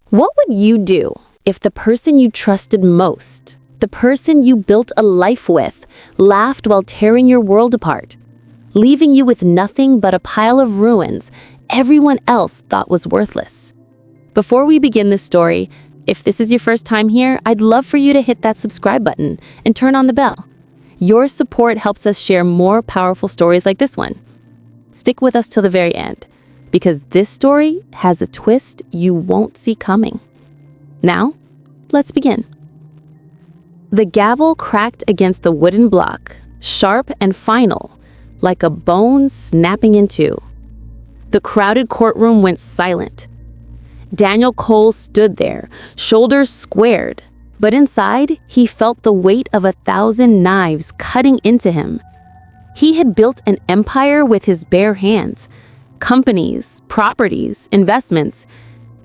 What would you do if the person you trusted most, the person you built a life with, laughed while tearing your world apart, leaving you with nothing but a pile of ruins everyone else thought was worthless? Before we begin this story, if this is your first time here, I'd love for you to hit that subscribe button and turn on the bell. Your support helps us share more powerful stories like this one. Stick with us till the very end, because this story has a twist you won't see coming. Now, let's begin. The gavel cracked against the wooden block, sharp and final, like a bone snapping in two. The crowded courtroom went silent. Daniel Cole stood there, shoulders squared, but inside, he felt the weight of 1,000 knives cutting into him. He had built an empire with his bare hands, companies, properties, investments,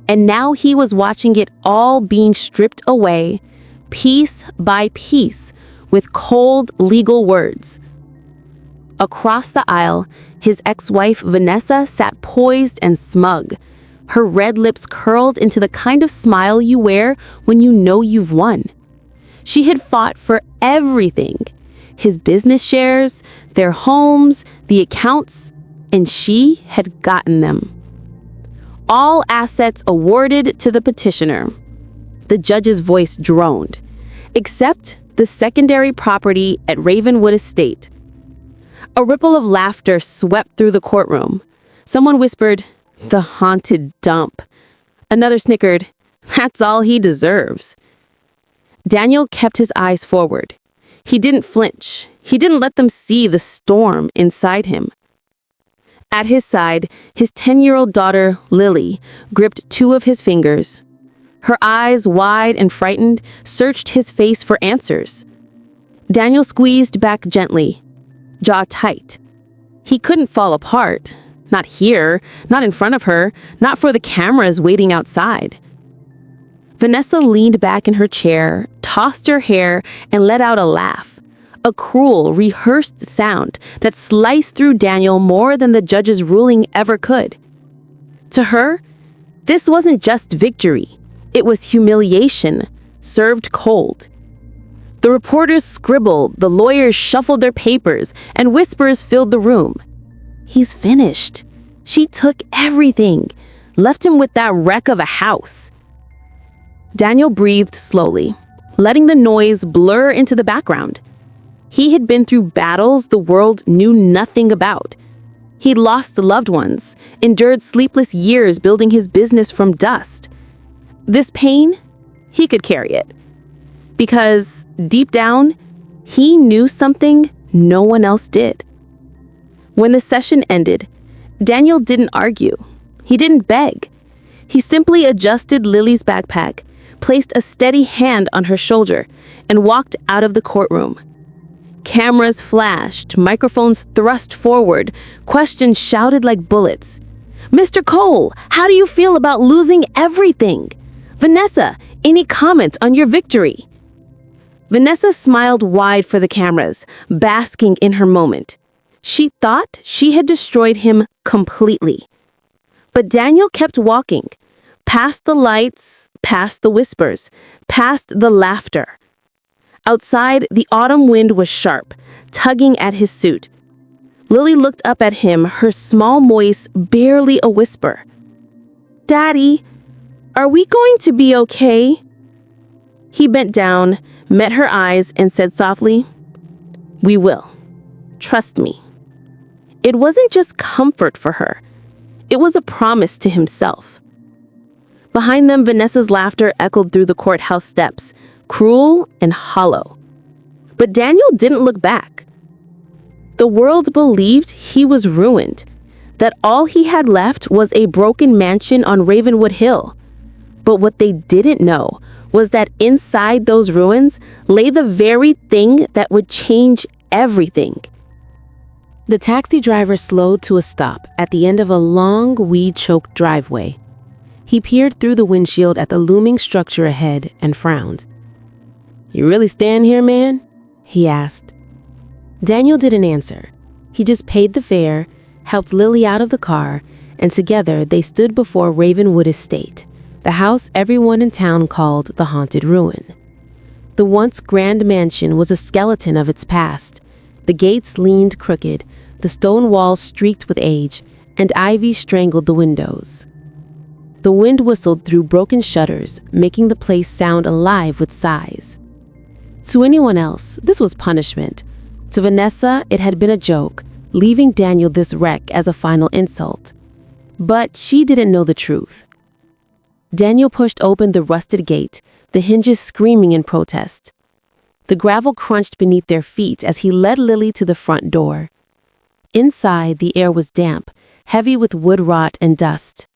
and now he was watching it all being stripped away, piece by piece, with cold legal words. Across the aisle, his ex-wife Vanessa sat poised and smug, her red lips curled into the kind of smile you wear when you know you've won. She had fought for everything: his business shares, their homes, the accounts, and she had gotten them. All assets awarded to the petitioner. The judge's voice droned, except the secondary property at Ravenwood Estate. A ripple of laughter swept through the courtroom. Someone whispered, "The haunted dump." Another snickered, "That's all he deserves." Daniel kept his eyes forward. He didn't flinch. He didn't let them see the storm inside him. At his side, his 10-year-old daughter, Lily, gripped two of his fingers. Her eyes, wide and frightened, searched his face for answers. Daniel squeezed back gently, jaw tight. He couldn't fall apart. Not here, not in front of her, not for the cameras waiting outside. Vanessa leaned back in her chair, tossed her hair, and let out a laugh. A cruel, rehearsed sound that sliced through Daniel more than the judge's ruling ever could. To her, this wasn't just victory. It was humiliation, served cold. The reporters scribbled, the lawyers shuffled their papers, and whispers filled the room. He's finished. She took everything, left him with that wreck of a house. Daniel breathed slowly, letting the noise blur into the background. He had been through battles the world knew nothing about. He'd lost loved ones, endured sleepless years building his business from dust. This pain, he could carry it. Because, deep down, he knew something no one else did. When the session ended, Daniel didn't argue. He didn't beg. He simply adjusted Lily's backpack, placed a steady hand on her shoulder, and walked out of the courtroom. Cameras flashed, microphones thrust forward, questions shouted like bullets. "Mr. Cole, how do you feel about losing everything? Vanessa, any comments on your victory?" Vanessa smiled wide for the cameras, basking in her moment. She thought she had destroyed him completely. But Daniel kept walking, past the lights, past the whispers, past the laughter. Outside, the autumn wind was sharp, tugging at his suit. Lily looked up at him, her small voice barely a whisper. "Daddy, are we going to be okay?" He bent down, met her eyes, and said softly, "We will. Trust me." It wasn't just comfort for her. It was a promise to himself. Behind them, Vanessa's laughter echoed through the courthouse steps, cruel and hollow. But Daniel didn't look back. The world believed he was ruined, that all he had left was a broken mansion on Ravenwood Hill. But what they didn't know was that inside those ruins lay the very thing that would change everything. The taxi driver slowed to a stop at the end of a long, weed-choked driveway. He peered through the windshield at the looming structure ahead and frowned. "You really staying here, man?" he asked. Daniel didn't answer. He just paid the fare, helped Lily out of the car, and together they stood before Ravenwood Estate, the house everyone in town called the Haunted Ruin. The once grand mansion was a skeleton of its past. The gates leaned crooked, the stone walls streaked with age, and ivy strangled the windows. The wind whistled through broken shutters, making the place sound alive with sighs. To anyone else, this was punishment. To Vanessa, it had been a joke, leaving Daniel this wreck as a final insult. But she didn't know the truth. Daniel pushed open the rusted gate, the hinges screaming in protest. The gravel crunched beneath their feet as he led Lily to the front door. Inside, the air was damp, heavy with wood rot and dust.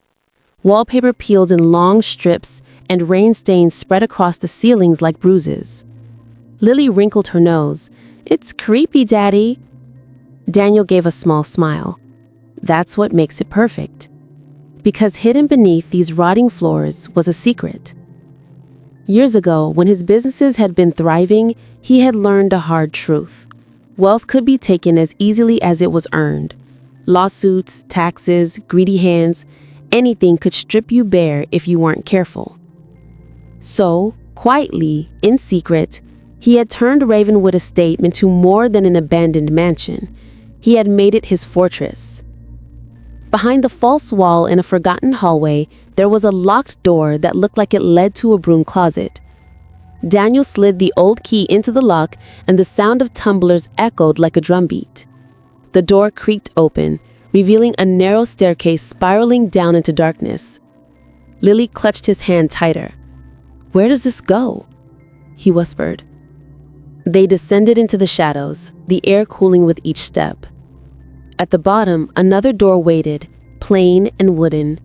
Wallpaper peeled in long strips, and rain stains spread across the ceilings like bruises. Lily wrinkled her nose. "It's creepy, Daddy." Daniel gave a small smile. That's what makes it perfect. Because hidden beneath these rotting floors was a secret. Years ago, when his businesses had been thriving, he had learned a hard truth. Wealth could be taken as easily as it was earned. Lawsuits, taxes, greedy hands, anything could strip you bare if you weren't careful. So, quietly, in secret, he had turned Ravenwood Estate into more than an abandoned mansion. He had made it his fortress. Behind the false wall in a forgotten hallway, there was a locked door that looked like it led to a broom closet. Daniel slid the old key into the lock, and the sound of tumblers echoed like a drumbeat. The door creaked open, revealing a narrow staircase spiraling down into darkness. Lily clutched his hand tighter. "Where does this go?" he whispered. They descended into the shadows, the air cooling with each step. At the bottom, another door waited, plain and wooden.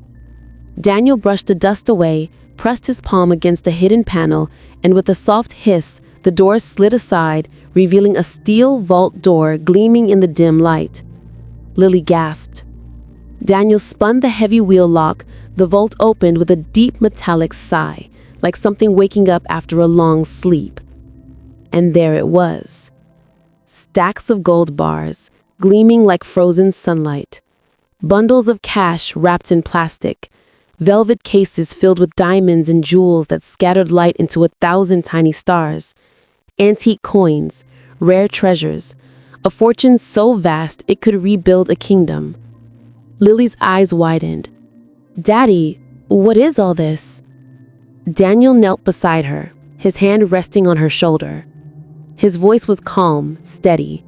Daniel brushed the dust away, pressed his palm against a hidden panel, and with a soft hiss, the door slid aside, revealing a steel vault door gleaming in the dim light. Lily gasped. Daniel spun the heavy wheel lock. The vault opened with a deep metallic sigh, like something waking up after a long sleep. And there it was. Stacks of gold bars, gleaming like frozen sunlight. Bundles of cash wrapped in plastic. Velvet cases filled with diamonds and jewels that scattered light into 1,000 tiny stars. Antique coins, rare treasures. A fortune so vast it could rebuild a kingdom. Lily's eyes widened. "Daddy, what is all this?" Daniel knelt beside her, his hand resting on her shoulder. His voice was calm, steady.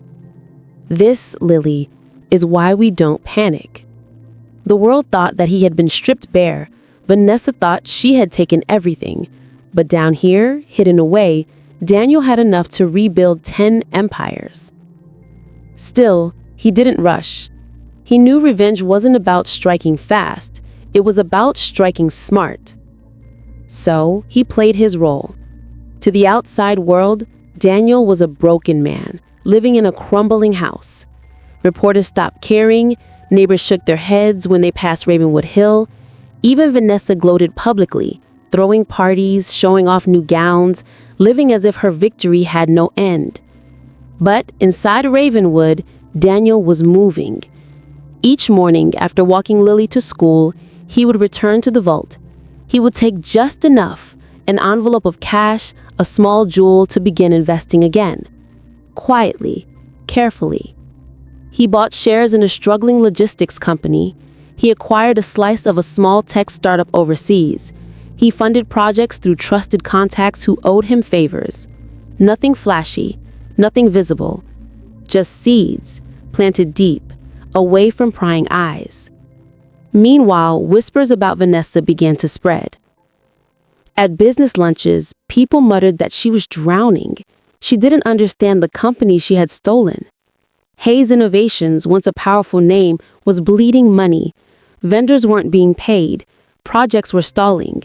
"This, Lily, is why we don't panic." The world thought that he had been stripped bare. Vanessa thought she had taken everything. But down here, hidden away, Daniel had enough to rebuild 10 empires. Still, he didn't rush. He knew revenge wasn't about striking fast. It was about striking smart. So, he played his role. To the outside world, Daniel was a broken man, living in a crumbling house. Reporters stopped caring, neighbors shook their heads when they passed Ravenwood Hill. Even Vanessa gloated publicly, throwing parties, showing off new gowns, living as if her victory had no end. But inside Ravenwood, Daniel was moving. Each morning, after walking Lily to school, he would return to the vault. He would take just enough, an envelope of cash, a small jewel to begin investing again. Quietly, carefully. He bought shares in a struggling logistics company. He acquired a slice of a small tech startup overseas. He funded projects through trusted contacts who owed him favors. Nothing flashy, nothing visible. Just seeds, planted deep, away from prying eyes. Meanwhile, whispers about Vanessa began to spread. At business lunches, people muttered that she was drowning. She didn't understand the company she had stolen. Hayes Innovations, once a powerful name, was bleeding money. Vendors weren't being paid. Projects were stalling.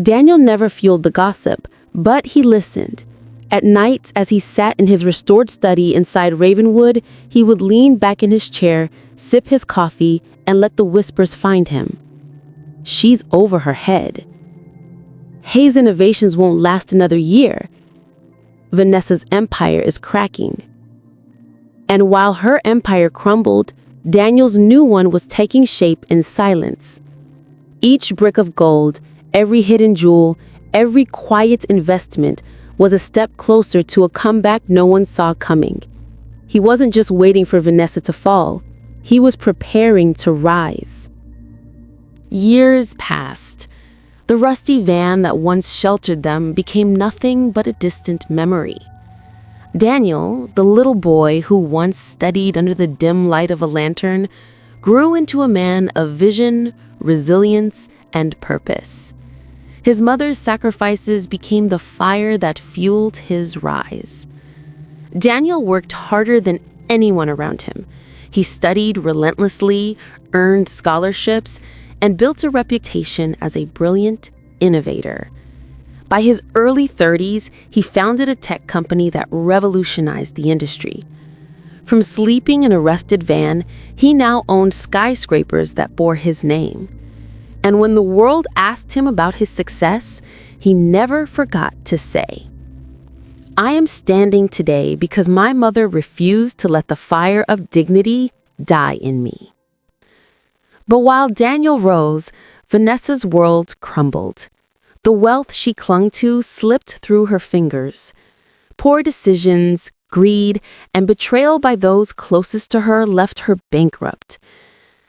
Daniel never fueled the gossip, but he listened. At night, as he sat in his restored study inside Ravenwood, he would lean back in his chair, sip his coffee, and let the whispers find him. She's over her head. Hayes Innovations won't last another year. Vanessa's empire is cracking. And while her empire crumbled, Daniel's new one was taking shape in silence. Each brick of gold, Every hidden jewel, every quiet investment was a step closer to a comeback no one saw coming. He wasn't just waiting for Vanessa to fall, he was preparing to rise. Years passed. The rusty van that once sheltered them became nothing but a distant memory. Daniel, the little boy who once studied under the dim light of a lantern, grew into a man of vision, resilience, and purpose. His mother's sacrifices became the fire that fueled his rise. Daniel worked harder than anyone around him. He studied relentlessly, earned scholarships, and built a reputation as a brilliant innovator. By his early 30s, he founded a tech company that revolutionized the industry. From sleeping in a rusted van, he now owned skyscrapers that bore his name. And when the world asked him about his success, he never forgot to say, "I am standing today because my mother refused to let the fire of dignity die in me." But while Daniel rose, Vanessa's world crumbled. The wealth she clung to slipped through her fingers. Poor decisions, greed, and betrayal by those closest to her left her bankrupt.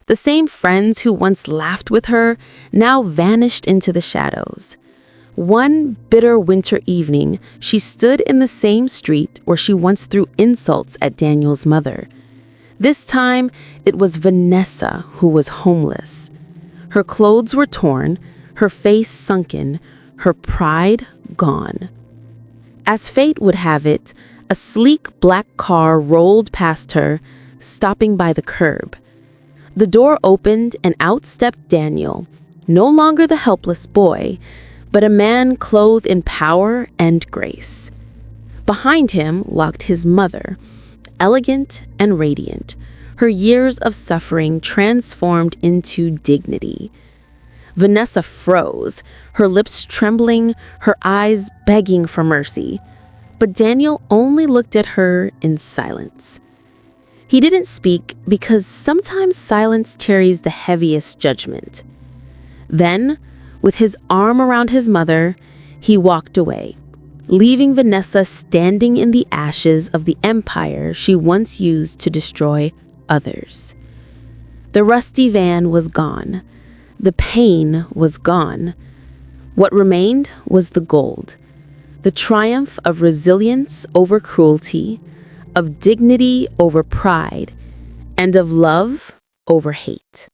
The same friends who once laughed with her now vanished into the shadows. One bitter winter evening, she stood in the same street where she once threw insults at Daniel's mother. This time, it was Vanessa who was homeless. Her clothes were torn, her face sunken, her pride gone. As fate would have it, a sleek black car rolled past her, stopping by the curb. The door opened and out stepped Daniel, no longer the helpless boy, but a man clothed in power and grace. Behind him walked his mother, elegant and radiant, her years of suffering transformed into dignity. Vanessa froze, her lips trembling, her eyes begging for mercy. But Daniel only looked at her in silence. He didn't speak because sometimes silence carries the heaviest judgment. Then, with his arm around his mother, he walked away, leaving Vanessa standing in the ashes of the empire she once used to destroy others. The rusty van was gone. The pain was gone. What remained was the gold, the triumph of resilience over cruelty, of dignity over pride, and of love over hate.